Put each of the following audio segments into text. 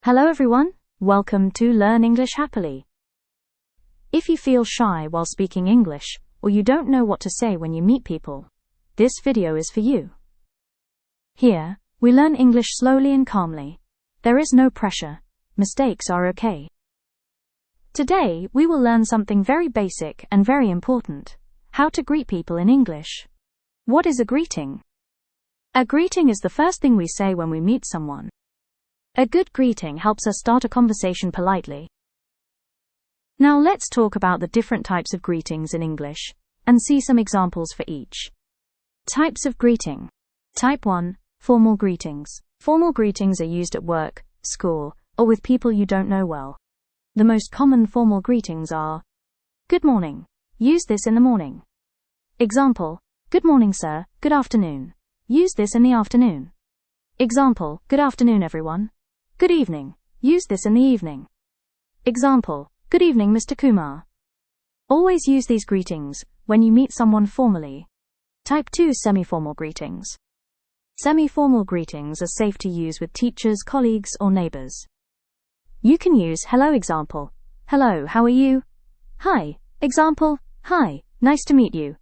Hello everyone, welcome to Learn English Happily. If you feel shy while speaking English, or you don't know what to say when you meet people, this video is for you. Here, we learn English slowly and calmly. There is no pressure. Mistakes are okay. Today, we will learn something very basic and very important: how to greet people in English. What is a greeting? A greeting is the first thing we say when we meet someone. A good greeting helps us start a conversation politely. Now let's talk about the different types of greetings in English, and see some examples for each. Types of greeting. Type 1. Formal greetings. Formal greetings are used at work, school, or with people you don't know well. The most common formal greetings are: good morning. Use this in the morning. Example: good morning sir, good afternoon. Use this in the afternoon. Example: good afternoon everyone. Good evening. Use this in the evening. Example: good evening Mr. Kumar. Always use these greetings when you meet someone formally. Type 2. Semi-formal greetings. Semi-formal greetings are safe to use with teachers, colleagues, or neighbors. You can use hello example: hello, how are you? Hi example: hi, nice to meet you.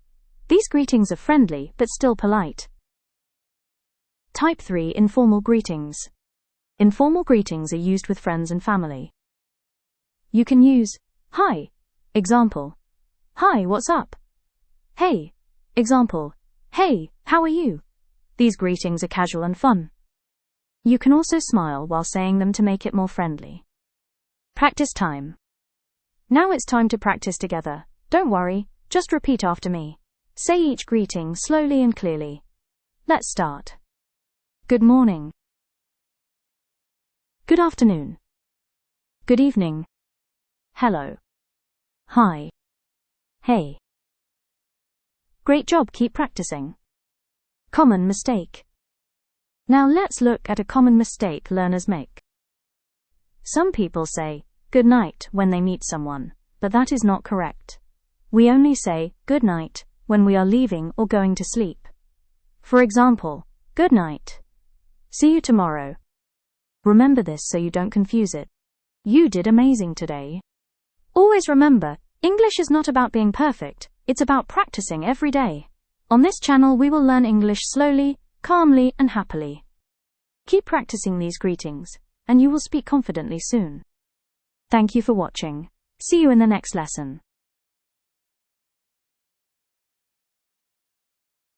These greetings are friendly but still polite. Type 3. Informal greetings. Informal greetings are used with friends and family. You can use hi example: hi, what's up? Hey example: hey, how are you? These greetings are casual and fun. You can also smile while saying them to make it more friendly. Practice time. Now it's time to practice together. Don't worry, just repeat after me. Say each greeting slowly and clearly. Let's start. Good morning. Good afternoon. Good evening. Hello. Hi. Hey. Great job, keep practicing. Common mistake. Now let's look at a common mistake learners make. Some people say good night when they meet someone, but that is not correct. We only say good night when we are leaving or going to sleep. For example, good night. See you tomorrow. Remember this so you don't confuse it. You did amazing today. Always remember, English is not about being perfect, it's about practicing every day. On this channel we will learn English slowly, calmly, and happily. Keep practicing these greetings, and you will speak confidently soon. Thank you for watching. See you in the next lesson.